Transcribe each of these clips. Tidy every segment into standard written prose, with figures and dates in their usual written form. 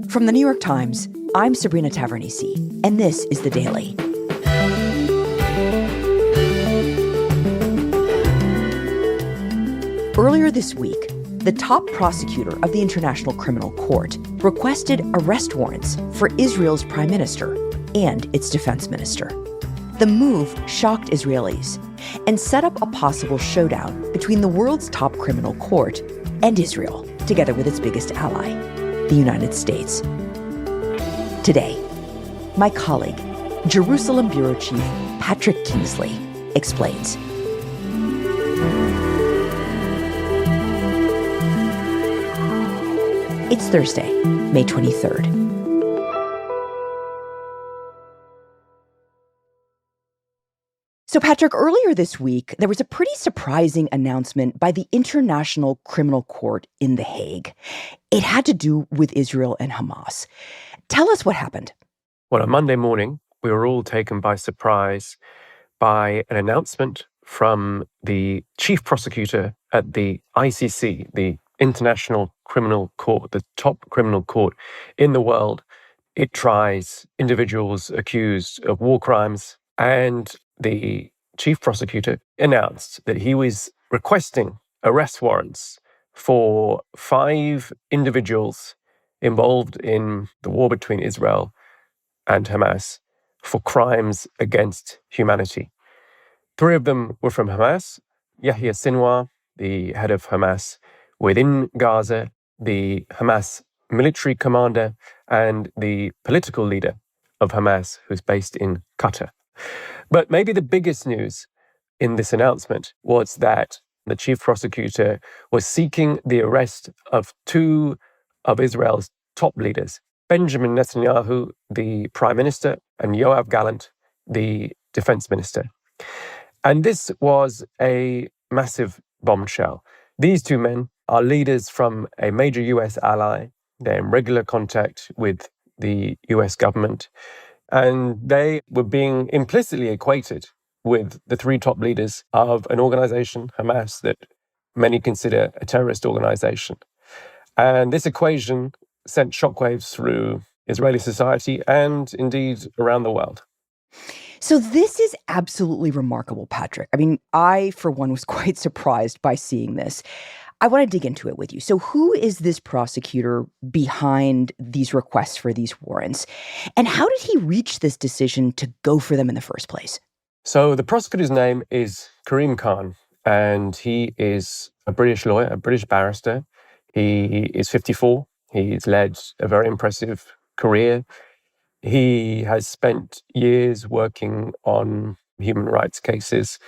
From the New York Times, I'm Sabrina Tavernise, and this is The Daily. Earlier this week, the top prosecutor of the International Criminal Court requested arrest warrants for Israel's prime minister and its defense minister. The move shocked Israelis and set up a possible showdown between the world's top criminal court and Israel, together with its biggest ally, the United States. Today, my colleague, Jerusalem Bureau Chief Patrick Kingsley, explains. It's Thursday, May 23rd. So, Patrick, earlier this week, there was a pretty surprising announcement by the International Criminal Court in The Hague. It had to do with Israel and Hamas. Tell us what happened. Well, on Monday morning, we were all taken by surprise by an announcement from the chief prosecutor at the I.C.C, the International Criminal Court, the top criminal court in the world. It tries individuals accused of war crimes, and the chief prosecutor announced that he was requesting arrest warrants for 5 individuals involved in the war between Israel and Hamas for crimes against humanity. 3 of them were from Hamas: Yahya Sinwar, the head of Hamas within Gaza, the Hamas military commander, and the political leader of Hamas, who's based in Qatar. But maybe the biggest news in this announcement was that the chief prosecutor was seeking the arrest of 2 of Israel's top leaders, Benjamin Netanyahu, the prime minister, and Yoav Gallant, the defense minister. And this was a massive bombshell. These 2 men are leaders from a major US ally. They're in regular contact with the US government. And they were being implicitly equated with the 3 top leaders of an organization, Hamas, that many consider a terrorist organization. And this equation sent shockwaves through Israeli society and indeed around the world. So this is absolutely remarkable, Patrick. I mean, I, for one, was quite surprised by seeing this. I want to dig into it with you. So who is this prosecutor behind these requests for these warrants? And how did he reach this decision to go for them in the first place? So the prosecutor's name is Karim Khan, and he is a British lawyer, a British barrister. He is 54. He's led a very impressive career. He has spent years working on human rights cases,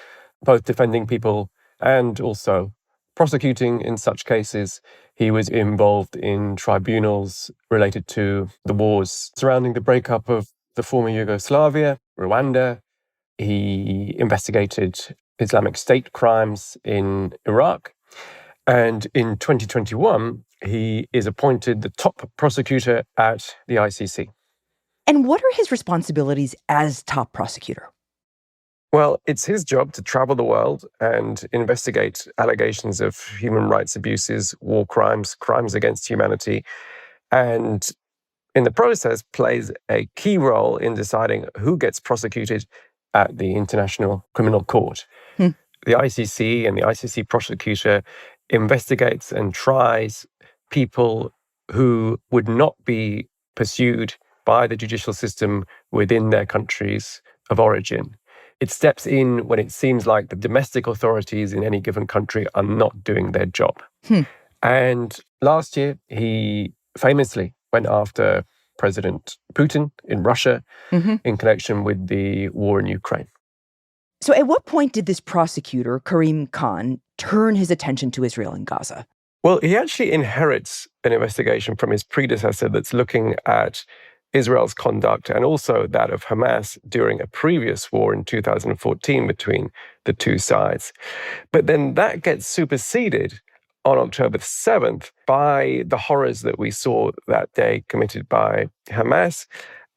both defending people and also prosecuting in such cases. He was involved in tribunals related to the wars surrounding the breakup of the former Yugoslavia, Rwanda. He investigated Islamic State crimes in Iraq. And in 2021, he is appointed the top prosecutor at the I.C.C. And what are his responsibilities as top prosecutor? Well, it's his job to travel the world and investigate allegations of human rights abuses, war crimes, crimes against humanity, and in the process plays a key role in deciding who gets prosecuted at the International Criminal Court. The I.C.C. and the I.C.C. prosecutor investigates and tries people who would not be pursued by the judicial system within their countries of origin. It steps in when it seems like the domestic authorities in any given country are not doing their job. And last year, he famously went after President Putin in Russia in connection with the war in Ukraine. So at what point did this prosecutor, Karim Khan, turn his attention to Israel and Gaza? Well, he actually inherits an investigation from his predecessor that's looking at Israel's conduct and also that of Hamas during a previous war in 2014 between the 2 sides. But then that gets superseded on October 7th by the horrors that we saw that day committed by Hamas,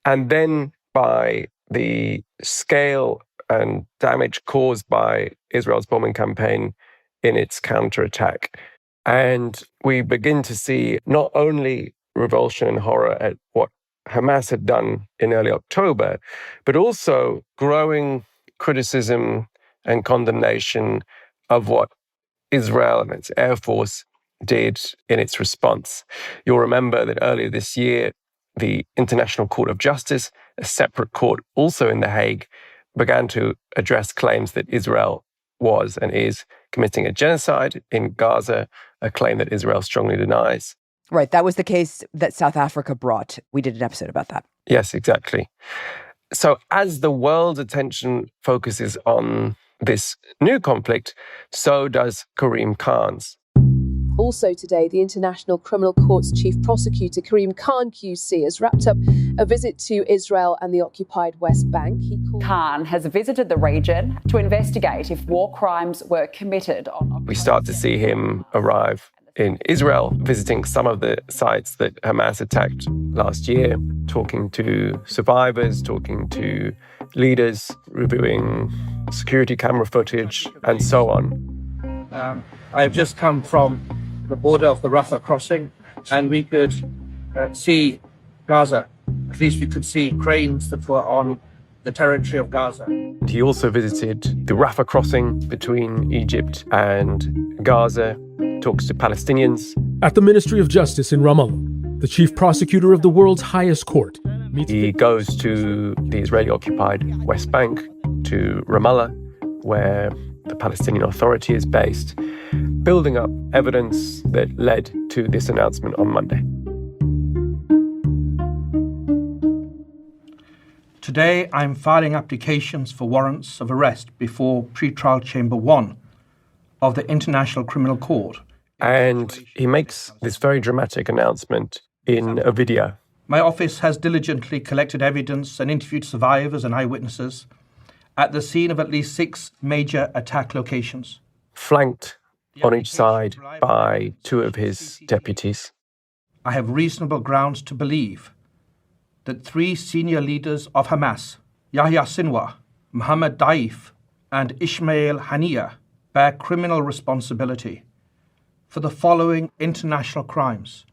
and then by the scale and damage caused by Israel's bombing campaign in its counterattack. And we begin to see not only revulsion and horror at what Hamas had done in early October, but also growing criticism and condemnation of what Israel and its Air Force did in its response. You'll remember that earlier this year, the International Court of Justice, a separate court also in The Hague, began to address claims that Israel was and is committing a genocide in Gaza, a claim that Israel strongly denies. Right. That was the case that South Africa brought. We did an episode about that. Yes, exactly. So as the world's attention focuses on this new conflict, so does Karim Khan's. Also today, the International Criminal Court's Chief Prosecutor, Karim Khan QC, has wrapped up a visit to Israel and the occupied West Bank. Khan has visited the region to investigate if war crimes were committed on... We start to see him arrive in Israel, visiting some of the sites that Hamas attacked last year, talking to survivors, talking to leaders, reviewing security camera footage, and so on. I've just come from the border of the Rafah crossing, and we could see Gaza. At least we could see cranes that were on the territory of Gaza. He also visited the Rafah crossing between Egypt and Gaza, talks to Palestinians. At the Ministry of Justice in Ramallah, the chief prosecutor of the world's highest court meets... He goes to the Israeli-occupied West Bank, to Ramallah, where the Palestinian Authority is based, building up evidence that led to this announcement on Monday. Today, I'm filing applications for warrants of arrest before Pretrial Chamber 1 of the International Criminal Court. And he makes this very dramatic announcement in a video. My office has diligently collected evidence and interviewed survivors and eyewitnesses at the scene of at least 6 major attack locations, flanked on each side by 2 of his deputies. I have reasonable grounds to believe that 3 senior leaders of Hamas, Yahya Sinwar, Mohammed Daif, and Ismail Haniyeh, bear criminal responsibility for the following international crimes.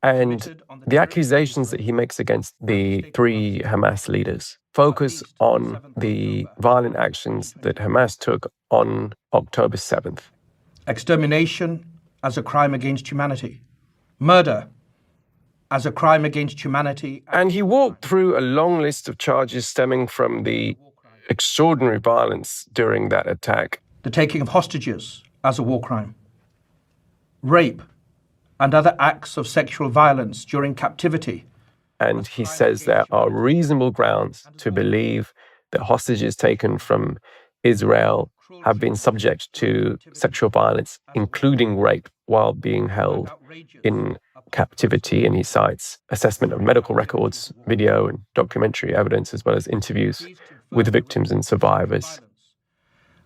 And the accusations that he makes against the 3 Hamas leaders focus on the violent actions that Hamas took on October 7th. Extermination as a crime against humanity. Murder as a crime against humanity. And he walked through a long list of charges stemming from the extraordinary violence during that attack. The taking of hostages as a war crime. Rape and other acts of sexual violence during captivity. And he says there are reasonable grounds to believe that hostages taken from Israel have been subject to sexual violence, including rape, while being held in captivity. And he cites assessment of medical records, video and documentary evidence, as well as interviews with victims and survivors.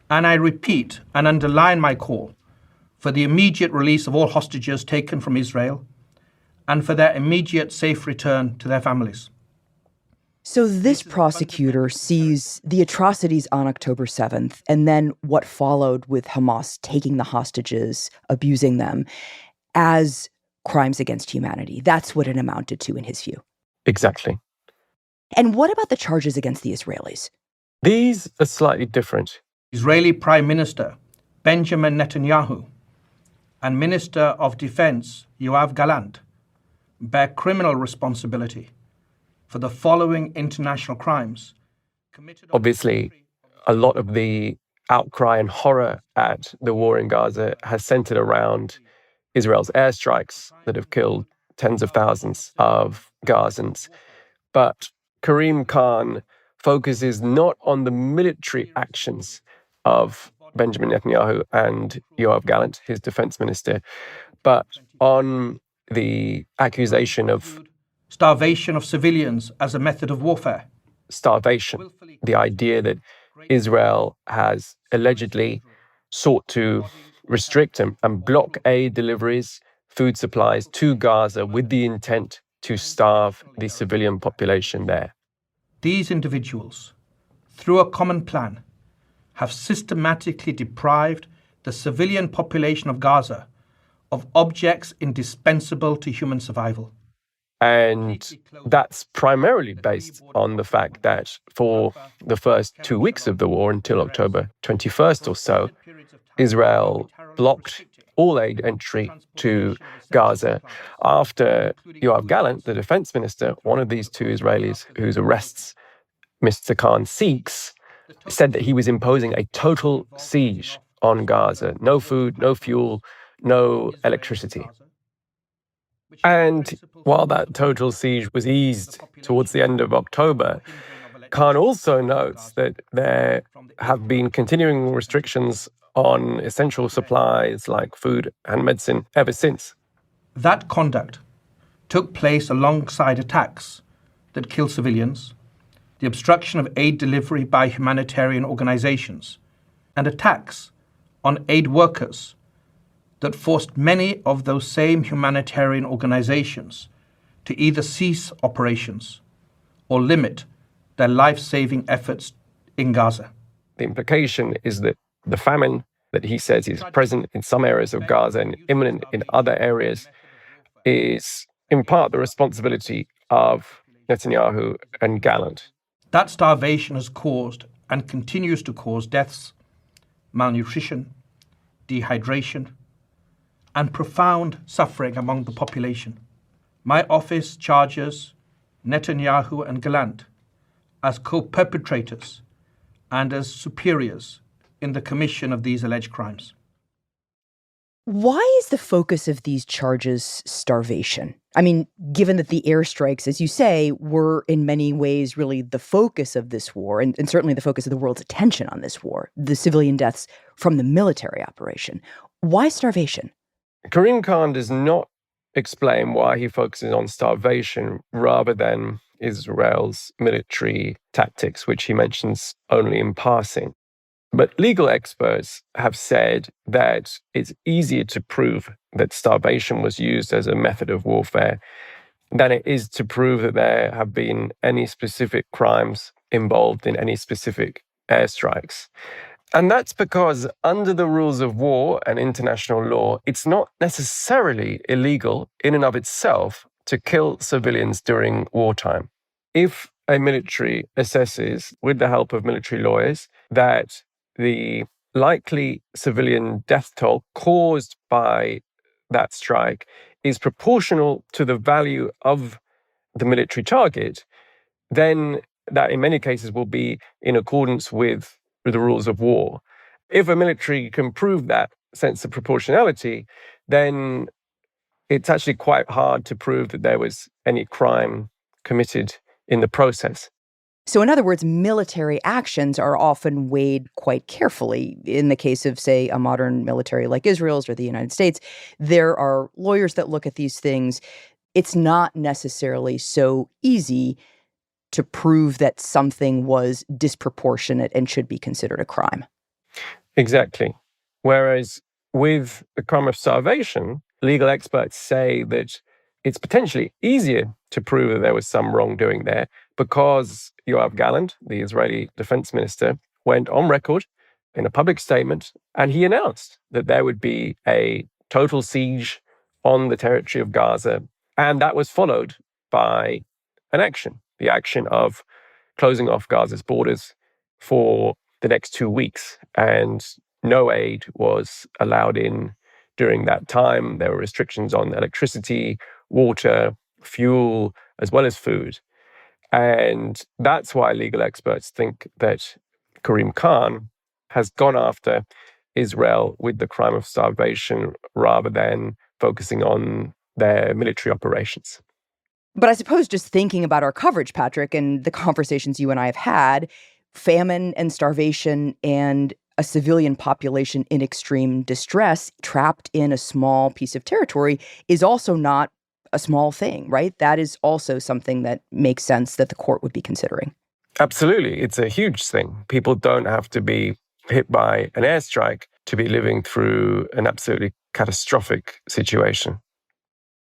And I repeat and underline my call for the immediate release of all hostages taken from Israel and for their immediate safe return to their families. So this prosecutor sees the atrocities on October 7th and then what followed with Hamas taking the hostages, abusing them, as crimes against humanity. That's what it amounted to in his view. Exactly. And what about the charges against the Israelis? These are slightly different. Israeli Prime Minister Benjamin Netanyahu and Minister of Defense Yoav Gallant bear criminal responsibility for the following international crimes committed. Obviously, a lot of the outcry and horror at the war in Gaza has centered around Israel's airstrikes that have killed tens of thousands of Gazans. But Karim Khan focuses not on the military actions of Benjamin Netanyahu and Yoav Gallant, his defense minister, but on the accusation of starvation of civilians as a method of warfare. Starvation, the idea that Israel has allegedly sought to restrict and block aid deliveries, food supplies to Gaza with the intent to starve the civilian population there. These individuals, through a common plan, have systematically deprived the civilian population of Gaza of objects indispensable to human survival. And that's primarily based on the fact that for the first 2 weeks of the war, until October 21st or so, Israel blocked all aid entry to Gaza after Yoav Gallant, the defense minister, one of these two Israelis whose arrests Mr. Khan seeks, said that he was imposing a total siege on Gaza. No food, no fuel, no electricity. And while that total siege was eased towards the end of October, Khan also notes that there have been continuing restrictions on essential supplies like food and medicine ever since. That conduct took place alongside attacks that killed civilians, the obstruction of aid delivery by humanitarian organizations, and attacks on aid workers that forced many of those same humanitarian organizations to either cease operations or limit their life-saving efforts in Gaza. The implication is that the famine that he says is present in some areas of Gaza and imminent in other areas is in part the responsibility of Netanyahu and Gallant. That starvation has caused and continues to cause deaths, malnutrition, dehydration, and profound suffering among the population. My office charges Netanyahu and Gallant as co-perpetrators and as superiors in the commission of these alleged crimes. Why is the focus of these charges starvation? I mean, given that the airstrikes, as you say, were in many ways really the focus of this war, and certainly the focus of the world's attention on this war, the civilian deaths from the military operation. Why starvation? Karim Khan does not explain why he focuses on starvation rather than Israel's military tactics, which he mentions only in passing. But legal experts have said that it's easier to prove that starvation was used as a method of warfare than it is to prove that there have been any specific crimes involved in any specific airstrikes. And that's because under the rules of war and international law, it's not necessarily illegal in and of itself to kill civilians during wartime. If a military assesses, with the help of military lawyers, that the likely civilian death toll caused by that strike is proportional to the value of the military target, then that in many cases will be in accordance with the rules of war. If a military can prove that sense of proportionality, then it's actually quite hard to prove that there was any crime committed in the process. So in other words, military actions are often weighed quite carefully. In the case of, say, a modern military like Israel's or the United States, there are lawyers that look at these things. It's not necessarily so easy to prove that something was disproportionate and should be considered a crime. Exactly. Whereas with the crime of starvation, legal experts say that it's potentially easier to prove that there was some wrongdoing there because Yoav Gallant, the Israeli defense minister, went on record in a public statement and he announced that there would be a total siege on the territory of Gaza. And that was followed by an action, the action of closing off Gaza's borders for the next 2 weeks. And no aid was allowed in during that time. There were restrictions on electricity, water, fuel, as well as food. And that's why legal experts think that Karim Khan has gone after Israel with the crime of starvation rather than focusing on their military operations. But I suppose just thinking about our coverage, Patrick, and the conversations you and I have had, famine and starvation and a civilian population in extreme distress trapped in a small piece of territory is also not a small thing, right? That is also something that makes sense that the court would be considering. Absolutely. It's a huge thing. People don't have to be hit by an airstrike to be living through an absolutely catastrophic situation.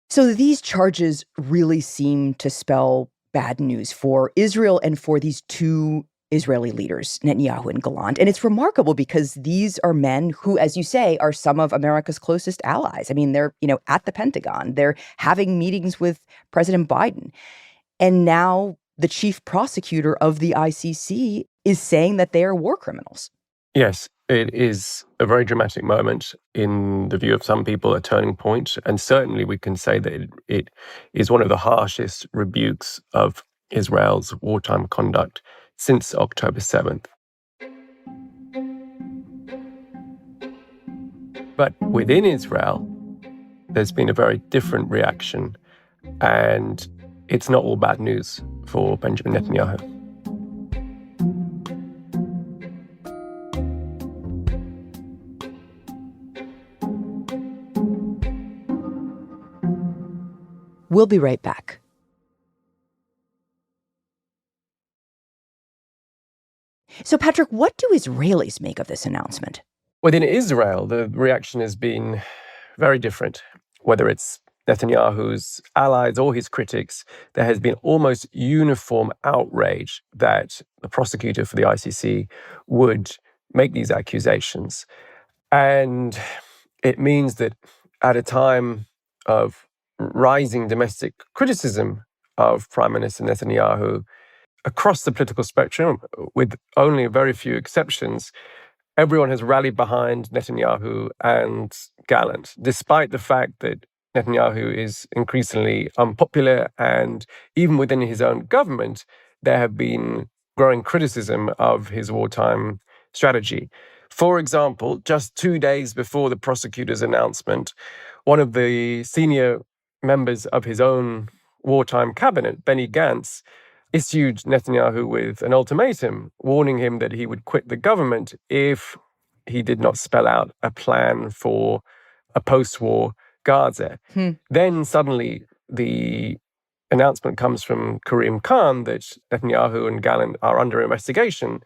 So these charges really seem to spell bad news for Israel and for these two Israeli leaders, Netanyahu and Gallant. And it's remarkable because these are men who, as you say, are some of America's closest allies. I mean, they're, at the Pentagon. They're having meetings with President Biden. And now the chief prosecutor of the ICC is saying that they are war criminals. Yes, it is a very dramatic moment, in the view of some people, a turning point. And certainly we can say that it is one of the harshest rebukes of Israel's wartime conduct since October 7th. But within Israel, there's been a very different reaction, and it's not all bad news for Benjamin Netanyahu. We'll be right back. So, Patrick, what do Israelis make of this announcement? Within Israel, the reaction has been very different. Whether it's Netanyahu's allies or his critics, there has been almost uniform outrage that the prosecutor for the ICC would make these accusations. And it means that at a time of rising domestic criticism of Prime Minister Netanyahu, across the political spectrum, with only a very few exceptions, everyone has rallied behind Netanyahu and Gallant, despite the fact that Netanyahu is increasingly unpopular, and even within his own government, there have been growing criticism of his wartime strategy. For example, just 2 days before the prosecutor's announcement, one of the senior members of his own wartime cabinet, Benny Gantz, issued Netanyahu with an ultimatum, warning him that he would quit the government if he did not spell out a plan for a post-war Gaza. Then suddenly the announcement comes from Karim Khan that Netanyahu and Gallant are under investigation,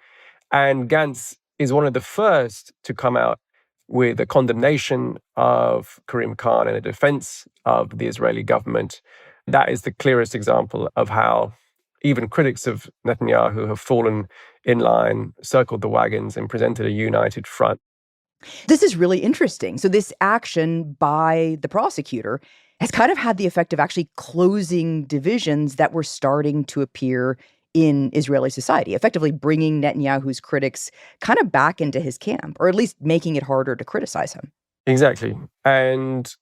and Gantz is one of the first to come out with a condemnation of Karim Khan and a defense of the Israeli government. That is the clearest example of how even critics of Netanyahu have fallen in line, circled the wagons, and presented a united front. This is really interesting. So this action by the prosecutor has kind of had the effect of actually closing divisions that were starting to appear in Israeli society, effectively bringing Netanyahu's critics kind of back into his camp, or at least making it harder to criticize him. Exactly. And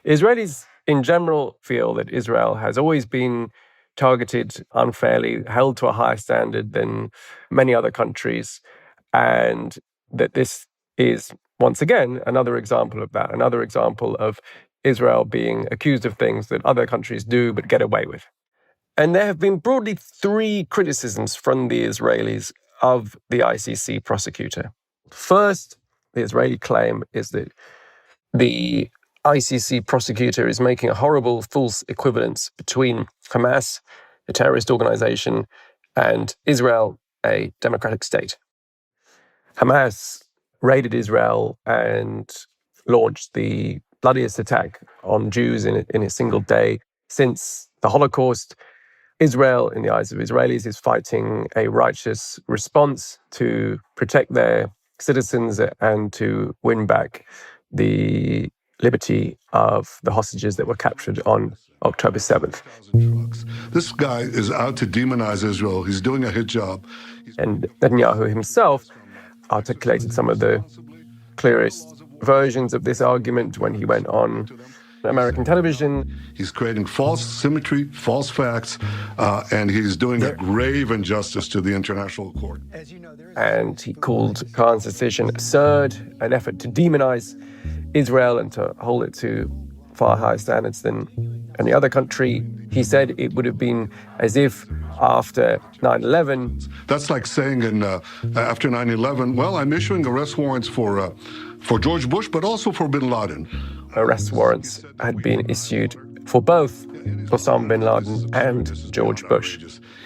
Israelis in general feel that Israel has always been targeted unfairly, held to a higher standard than many other countries, and that this is, once again, another example of that, another example of Israel being accused of things that other countries do but get away with. And there have been broadly 3 criticisms from the Israelis of the ICC prosecutor. First, the Israeli claim is that the ICC prosecutor is making a horrible false equivalence between Hamas, a terrorist organization, and Israel, a democratic state. Hamas raided Israel and launched the bloodiest attack on Jews in a single day since the Holocaust. Israel, in the eyes of Israelis, is fighting a righteous response to protect their citizens and to win back the liberty of the hostages that were captured on October 7th. This guy is out to demonize Israel. He's doing a hit job. And Netanyahu himself articulated some of the clearest versions of this argument when he went on American television. He's creating false symmetry, false facts, and he's doing a grave injustice to the international court. And he called Khan's decision absurd, an effort to demonize Israel and to hold it to far higher standards than any other country. He said it would have been as if after 9/11. That's like saying after 9/11, well, I'm issuing arrest warrants for George Bush, but also for bin Laden. Arrest warrants had been issued for both Osama bin Laden and George Bush.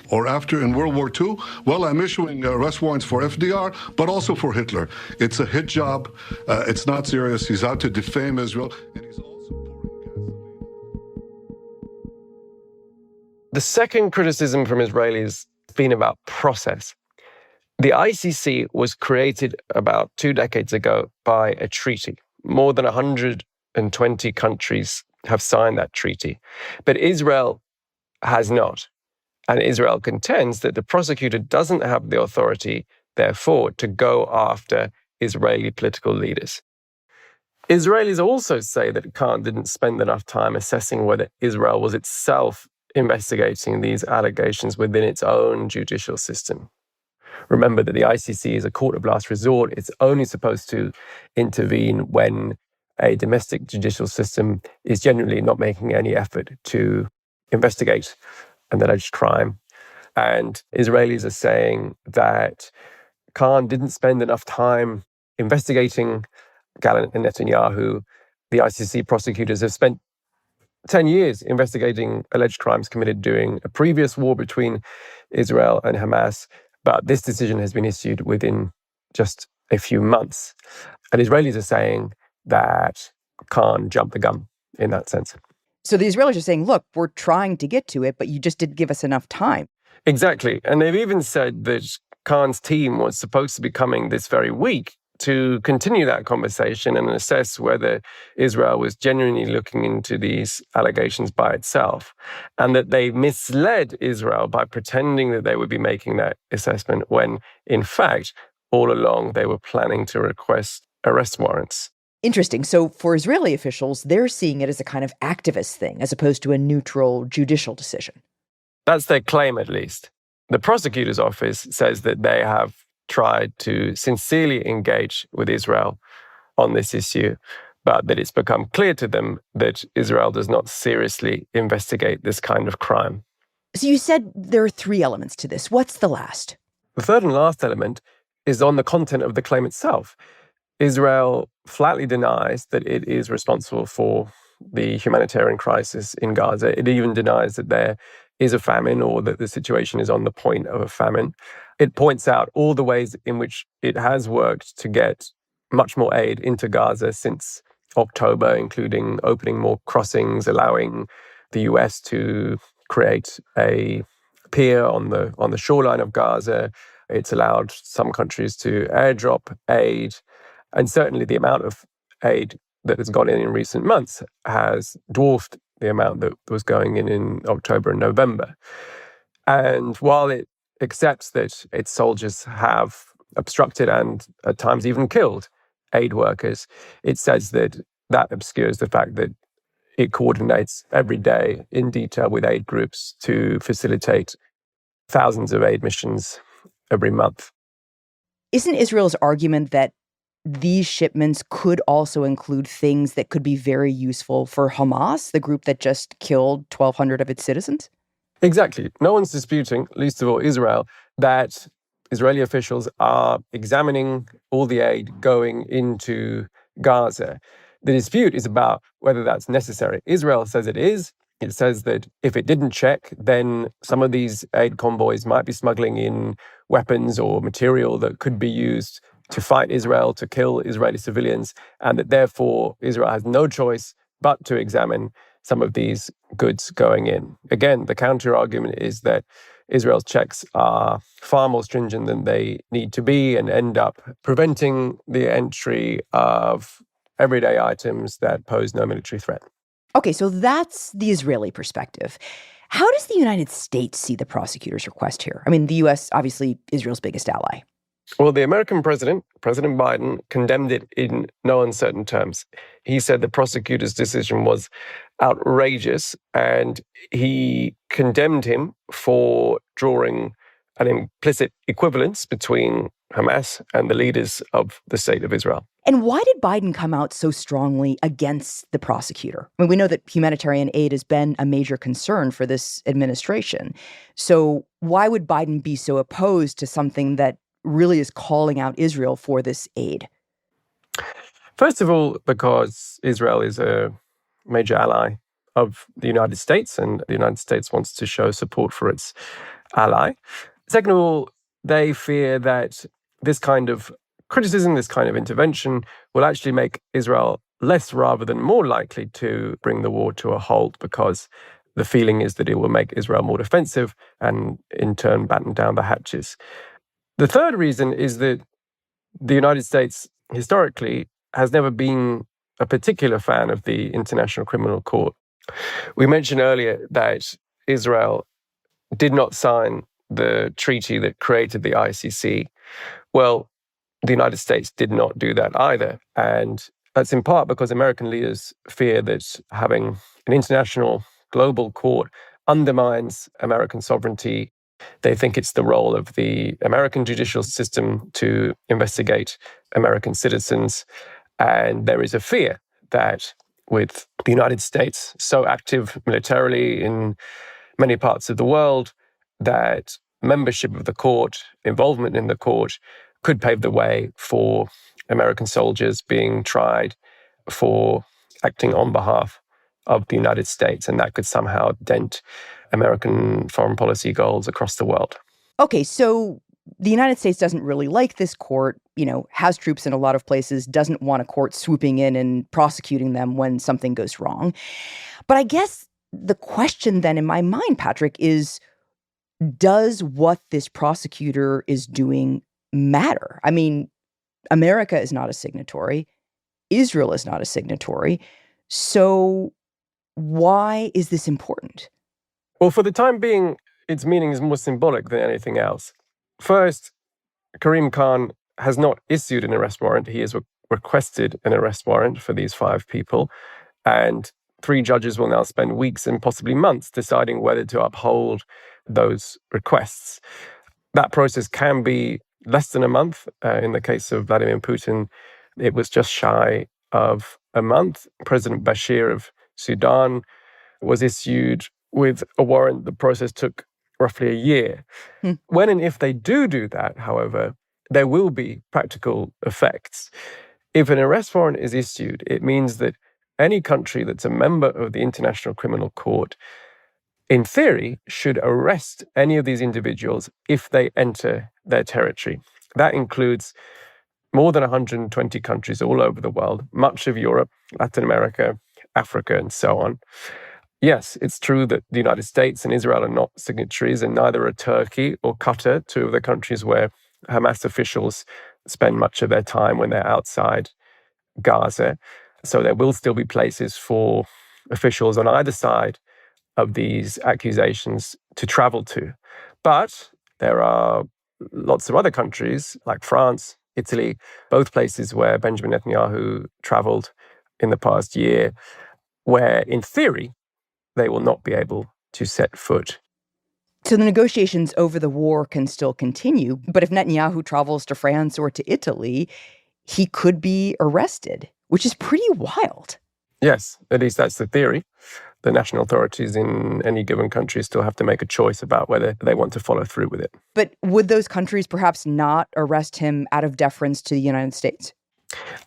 Or after in World War II, well, I'm issuing arrest warrants for FDR, but also for Hitler. It's a hit job. It's not serious. He's out to defame Israel. And he's also The second criticism from Israelis has been about process. The I.C.C. was created about 2 decades ago by a treaty. More than 120 countries have signed that treaty, but Israel has not. And Israel contends that the prosecutor doesn't have the authority, therefore, to go after Israeli political leaders. Israelis also say that Khan didn't spend enough time assessing whether Israel was itself investigating these allegations within its own judicial system. Remember that the I.C.C. is a court of last resort. It's only supposed to intervene when a domestic judicial system is genuinely not making any effort to investigate an alleged crime. And Israelis are saying that Khan didn't spend enough time investigating Gallant and Netanyahu. The I.C.C. prosecutors have spent 10 years investigating alleged crimes committed during a previous war between Israel and Hamas, but this decision has been issued within just a few months. And Israelis are saying that Khan jumped the gun in that sense. So the Israelis are saying, look, we're trying to get to it, but you just didn't give us enough time. Exactly. And they've even said that Khan's team was supposed to be coming this very week to continue that conversation and assess whether Israel was genuinely looking into these allegations by itself, and that they misled Israel by pretending that they would be making that assessment when, in fact, all along they were planning to request arrest warrants. Interesting. So for Israeli officials, they're seeing it as a kind of activist thing as opposed to a neutral judicial decision. That's their claim, at least. The prosecutor's office says that they have tried to sincerely engage with Israel on this issue, but that it's become clear to them that Israel does not seriously investigate this kind of crime. So you said there are 3 elements to this. What's the last? The third and last element is on the content of the claim itself. Israel flatly denies that it is responsible for the humanitarian crisis in Gaza. It even denies that there is a famine or that the situation is on the point of a famine. It points out all the ways in which it has worked to get much more aid into Gaza since October, including opening more crossings, allowing the US to create a pier on the shoreline of Gaza. It's allowed some countries to airdrop aid. And certainly the amount of aid that has gone in recent months has dwarfed the amount that was going in October and November. And while it accepts that its soldiers have obstructed and at times even killed aid workers, it says that that obscures the fact that it coordinates every day in detail with aid groups to facilitate thousands of aid missions every month. Isn't Israel's argument that these shipments could also include things that could be very useful for Hamas, the group that just killed 1,200 of its citizens? Exactly. No one's disputing, least of all Israel, that Israeli officials are examining all the aid going into Gaza. The dispute is about whether that's necessary. Israel says it is. It says that if it didn't check, then some of these aid convoys might be smuggling in weapons or material that could be used to fight Israel, to kill Israeli civilians, and that therefore Israel has no choice but to examine some of these goods going in. Again, the counter-argument is that Israel's checks are far more stringent than they need to be and end up preventing the entry of everyday items that pose no military threat. Okay, so that's the Israeli perspective. How does the United States see the prosecutor's request here? I mean, the U.S., obviously, Israel's biggest ally. Well, the American president, President Biden, condemned it in no uncertain terms. He said the prosecutor's decision was outrageous, and he condemned him for drawing an implicit equivalence between Hamas and the leaders of the state of Israel. And why did Biden come out so strongly against the prosecutor? I mean, we know that humanitarian aid has been a major concern for this administration. So why would Biden be so opposed to something that really is calling out Israel for this aid? First of all, because Israel is a major ally of the United States, and the United States wants to show support for its ally. Second of all, they fear that this kind of criticism, this kind of intervention, will actually make Israel less rather than more likely to bring the war to a halt, because the feeling is that it will make Israel more defensive and in turn batten down the hatches. The third reason is that the United States historically has never been a particular fan of the International Criminal Court. We mentioned earlier that Israel did not sign the treaty that created the I.C.C. Well, the United States did not do that either. And that's in part because American leaders fear that having an international global court undermines American sovereignty. They think it's the role of the American judicial system to investigate American citizens. And there is a fear that with the United States so active militarily in many parts of the world, that membership of the court, involvement in the court, could pave the way for American soldiers being tried for acting on behalf of the United States, and that could somehow dent American foreign policy goals across the world. Okay, so the United States doesn't really like this court, has troops in a lot of places, doesn't want a court swooping in and prosecuting them when something goes wrong. But I guess the question then in my mind, Patrick, is does what this prosecutor is doing matter? I mean, America is not a signatory. Israel is not a signatory. So why is this important? Well, for the time being, its meaning is more symbolic than anything else. First, Karim Khan has not issued an arrest warrant. He has requested an arrest warrant for these 5 people. And 3 judges will now spend weeks and possibly months deciding whether to uphold those requests. That process can be less than a month. In the case of Vladimir Putin, it was just shy of a month. President Bashir of Sudan was issued with a warrant. The process took roughly a year. When and if they do that, however, there will be practical effects. If an arrest warrant is issued, it means that any country that's a member of the International Criminal Court, in theory, should arrest any of these individuals if they enter their territory. That includes more than 120 countries all over the world, much of Europe, Latin America, Africa, and so on. Yes, it's true that the United States and Israel are not signatories, and neither are Turkey or Qatar, 2 of the countries where Hamas officials spend much of their time when they're outside Gaza. So there will still be places for officials on either side of these accusations to travel to. But there are lots of other countries like France, Italy, both places where Benjamin Netanyahu traveled in the past year, where in theory, they will not be able to set foot. So the negotiations over the war can still continue, but if Netanyahu travels to France or to Italy, he could be arrested, which is pretty wild. Yes, at least that's the theory. The national authorities in any given country still have to make a choice about whether they want to follow through with it. But would those countries perhaps not arrest him out of deference to the United States?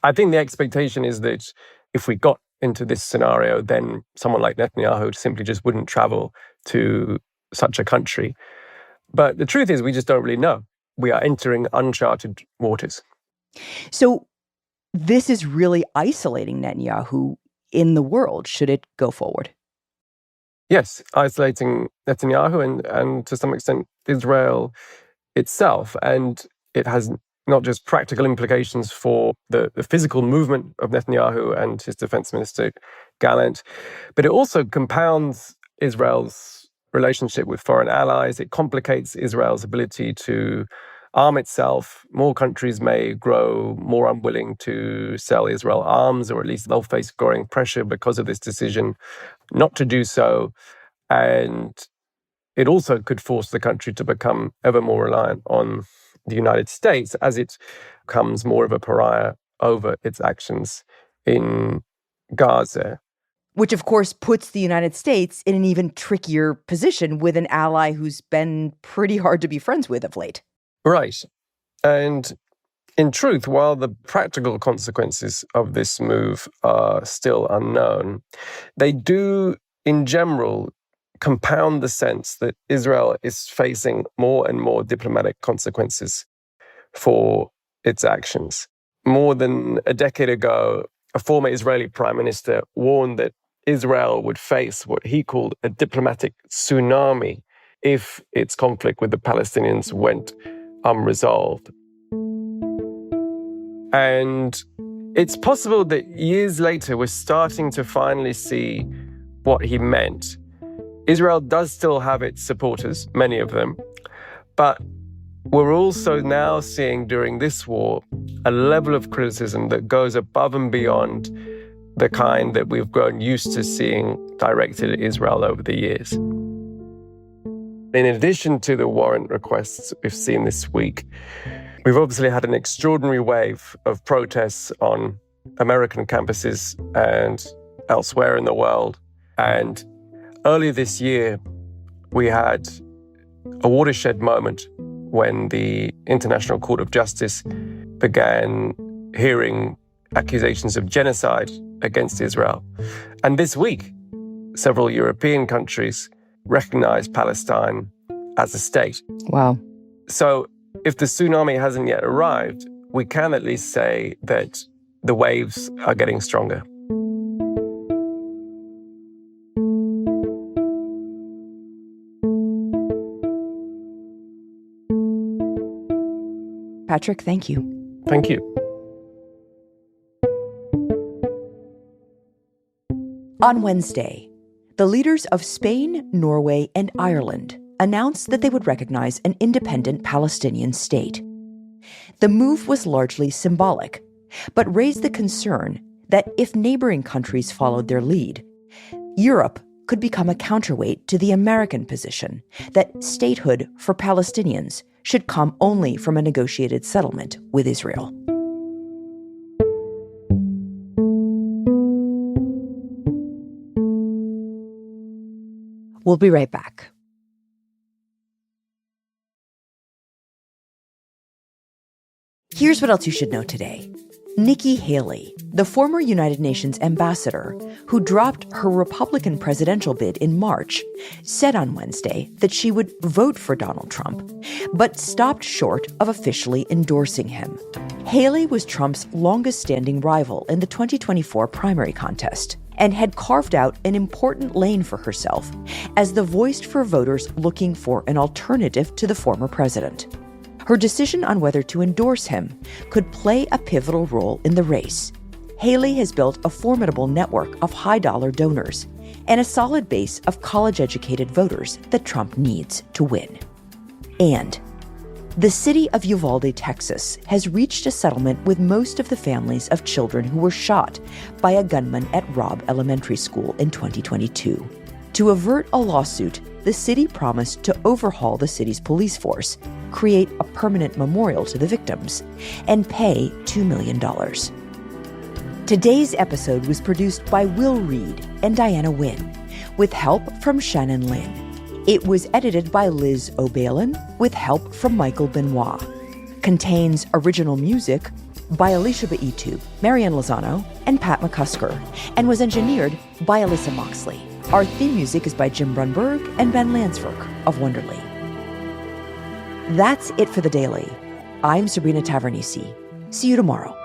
I think the expectation is that if we got into this scenario, then someone like Netanyahu simply just wouldn't travel to such a country. But the truth is, we just don't really know. We are entering uncharted waters. So this is really isolating Netanyahu in the world, should it go forward? Yes, isolating Netanyahu and to some extent Israel itself. And it has not just practical implications for the physical movement of Netanyahu and his defense minister, Gallant, but it also compounds Israel's relationship with foreign allies. It complicates Israel's ability to arm itself. More countries may grow more unwilling to sell Israel arms, or at least they'll face growing pressure because of this decision not to do so. And it also could force the country to become ever more reliant on the United States as it becomes more of a pariah over its actions in Gaza. Which, of course, puts the United States in an even trickier position with an ally who's been pretty hard to be friends with of late. Right. And in truth, while the practical consequences of this move are still unknown, they do, in general, compound the sense that Israel is facing more and more diplomatic consequences for its actions. More than a decade ago, a former Israeli prime minister warned that Israel would face what he called a diplomatic tsunami if its conflict with the Palestinians went unresolved. And it's possible that years later, we're starting to finally see what he meant. Israel does still have its supporters, many of them, but we're also now seeing during this war a level of criticism that goes above and beyond the kind that we've grown used to seeing directed at Israel over the years. In addition to the warrant requests we've seen this week, we've obviously had an extraordinary wave of protests on American campuses and elsewhere in the world. And earlier this year, we had a watershed moment when the International Court of Justice began hearing accusations of genocide against Israel. And this week, several European countries recognized Palestine as a state. Wow. So if the tsunami hasn't yet arrived, we can at least say that the waves are getting stronger. Patrick, thank you. Thank you. On Wednesday, the leaders of Spain, Norway, and Ireland announced that they would recognize an independent Palestinian state. The move was largely symbolic, but raised the concern that if neighboring countries followed their lead, Europe could become a counterweight to the American position that statehood for Palestinians should come only from a negotiated settlement with Israel. We'll be right back. Here's what else you should know today. Nikki Haley, the former United Nations ambassador who dropped her Republican presidential bid in March, said on Wednesday that she would vote for Donald Trump, but stopped short of officially endorsing him. Haley was Trump's longest-standing rival in the 2024 primary contest and had carved out an important lane for herself as the voice for voters looking for an alternative to the former president. Her decision on whether to endorse him could play a pivotal role in the race. Haley has built a formidable network of high-dollar donors and a solid base of college-educated voters that Trump needs to win. And the city of Uvalde, Texas, has reached a settlement with most of the families of children who were shot by a gunman at Robb Elementary School in 2022. To avert a lawsuit, the city promised to overhaul the city's police force, create a permanent memorial to the victims, and pay $2 million. Today's episode was produced by Will Reed and Diana Wynn, with help from Shannon Lin. It was edited by Liz O'Balin, with help from Michael Benoit. Contains original music by Alicia Baitu, Marianne Lozano, and Pat McCusker, and was engineered by Alyssa Moxley. Our theme music is by Jim Brunberg and Ben Landsverk of Wonderly. That's it for The Daily. I'm Sabrina Tavernisi. See you tomorrow.